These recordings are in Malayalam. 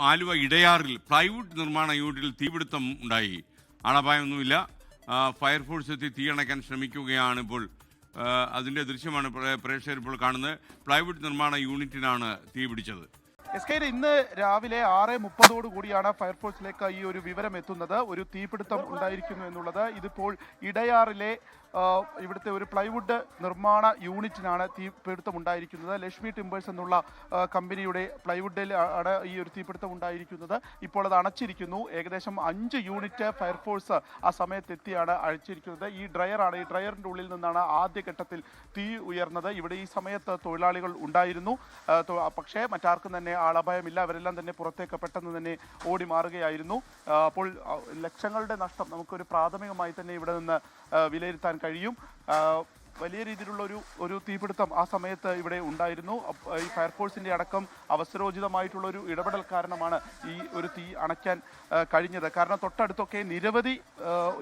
ആലുവ ഇടയാറിൽ പ്ലൈവുഡ് നിർമ്മാണ യൂണിറ്റിൽ തീപിടുത്തം ഉണ്ടായി. ആളപായമൊന്നുമില്ല. ഫയർഫോഴ്സ് എത്തി തീയണയ്ക്കാൻ ശ്രമിക്കുകയാണ്. ഇപ്പോൾ അതിൻ്റെ ദൃശ്യമാണ് പ്രേക്ഷകർ ഇപ്പോൾ കാണുന്നത്. പ്ലൈവുഡ് നിർമ്മാണ യൂണിറ്റിനാണ് തീപിടിച്ചത്. ഇന്ന് രാവിലെ 6:30 കൂടിയാണ് ഫയർഫോഴ്സിലേക്ക് ഈ ഒരു വിവരം എത്തുന്നത്. ഒരു തീപിടുത്തം ഉണ്ടായിരിക്കുന്നു എന്നുള്ളത്. ഇതിപ്പോൾ ഇടയാറിലെ ഇവിടുത്തെ ഒരു പ്ലൈവുഡ് നിർമ്മാണ യൂണിറ്റിനാണ് തീപിടുത്തം ഉണ്ടായിരിക്കുന്നത്. ലക്ഷ്മി ടിമ്പേഴ്സ് എന്നുള്ള കമ്പനിയുടെ പ്ലൈവുഡിൽ ആണ് ഈ ഒരു തീപിടുത്തം ഉണ്ടായിരിക്കുന്നത്. ഇപ്പോൾ അത് അണച്ചിരിക്കുന്നു. ഏകദേശം 5 യൂണിറ്റ് ഫയർഫോഴ്സ് ആ സമയത്ത് എത്തിയാണ് അഴിച്ചിരിക്കുന്നത്. ഈ ഡ്രയറാണ്. ഈ ഡ്രയറിൻ്റെ ഉള്ളിൽ നിന്നാണ് ആദ്യഘട്ടത്തിൽ തീ ഉയർന്നത്. ഇവിടെ ഈ സമയത്ത് തൊഴിലാളികൾ ഉണ്ടായിരുന്നു. പക്ഷേ മറ്റാർക്കും തന്നെ ആളപായമില്ല. അവരെല്ലാം തന്നെ പുറത്തേക്ക് പെട്ടെന്ന് തന്നെ ഓടി മാറുകയായിരുന്നു. അപ്പോൾ ലക്ഷങ്ങളുടെ നഷ്ടം നമുക്കൊരു പ്രാഥമികമായി തന്നെ ഇവിടെ നിന്ന് വിലയിരുത്താൻ കഴിയും. വലിയ രീതിയിലുള്ള ഒരു തീപിടുത്തം ആ സമയത്ത് ഇവിടെ ഉണ്ടായിരുന്നു. ഈ ഫയർഫോഴ്സിൻ്റെ അടക്കം അവസരോചിതമായിട്ടുള്ള ഒരു ഇടപെടൽ കാരണമാണ് ഈ ഒരു തീ അണയ്ക്കാൻ കഴിഞ്ഞത്. കാരണം തൊട്ടടുത്തൊക്കെ നിരവധി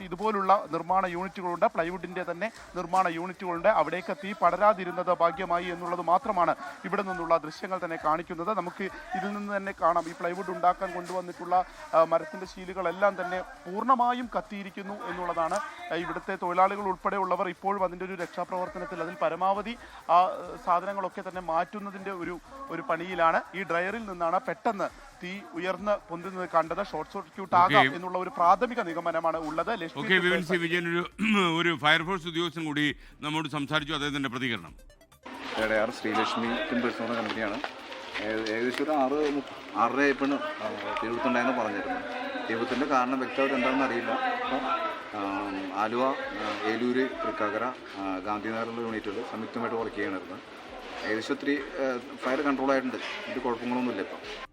ഇതുപോലുള്ള നിർമ്മാണ യൂണിറ്റുകളുണ്ട്. പ്ലൈവുഡിൻ്റെ തന്നെ നിർമ്മാണ യൂണിറ്റുകളുണ്ട്. അവിടേക്ക് തീ പടരാതിരുന്നത് ഭാഗ്യമായി എന്നുള്ളത് മാത്രമാണ് ഇവിടെ നിന്നുള്ള ദൃശ്യങ്ങൾ തന്നെ കാണിക്കുന്നത്. നമുക്ക് ഇതിൽ നിന്ന് തന്നെ കാണാം, ഈ പ്ലൈവുഡ് ഉണ്ടാക്കാൻ കൊണ്ടുവന്നിട്ടുള്ള മരത്തിൻ്റെ ശീലുകളെല്ലാം തന്നെ പൂർണ്ണമായും കത്തിയിരിക്കുന്നു എന്നുള്ളതാണ്. ഇവിടുത്തെ തൊഴിലാളികൾ ഉൾപ്പെടെയുള്ളവർ ഇപ്പോഴും അതിൻ്റെ ഒരു രക്ഷാപ്രവർത്തനത്തിൽ അതിൽ പരമാവധി ആ സാധനങ്ങളൊക്കെ തന്നെ മാറ്റുന്നതിൻ്റെ ഒരു പണിയിലാണ്. ഈ ഡ്രയറിൽ നിന്നാണ് പെട്ടെന്ന് തീ ഉയർന്ന് പൊന്തുന്നത് കണ്ടത്. ഷോർട്ട് സർക്യൂട്ട് ആകാം എന്നുള്ള ഒരു പ്രാഥമിക നിഗമനമാണ് ഉള്ളത്. വിജയൻ ഒരു ഫയർഫോഴ്സ് ഉദ്യോഗസ്ഥൻ കൂടി നമ്മോട് സംസാരിച്ചു. അദ്ദേഹത്തിന്റെ പ്രതികരണം. ശ്രീലക്ഷ്മി ടിമ്പേഴ്സ് എന്ന കമ്പനിയാണ്. ഏകദേശം ഒരു 6:30 ആയപ്പോഴാണ് തീപിടുത്തുണ്ടായെന്ന് പറഞ്ഞിരുന്നു. തീപിടുത്തിൻ്റെ കാരണം വ്യക്തമായിട്ട് എന്താണെന്ന് അറിയില്ല. അപ്പോൾ ആലുവ, ഏലൂര്, തൃക്കാക്കര, ഗാന്ധിനഗറിലുള്ള യൂണിറ്റുകൾ സംയുക്തമായിട്ട് വർക്ക് ചെയ്യണമായിരുന്നു. ഏകദേശം ഒത്തിരി ഫയർ കൺട്രോൾ ആയിട്ടുണ്ട്. ഇത് കുഴപ്പങ്ങളൊന്നുമില്ല ഇപ്പം.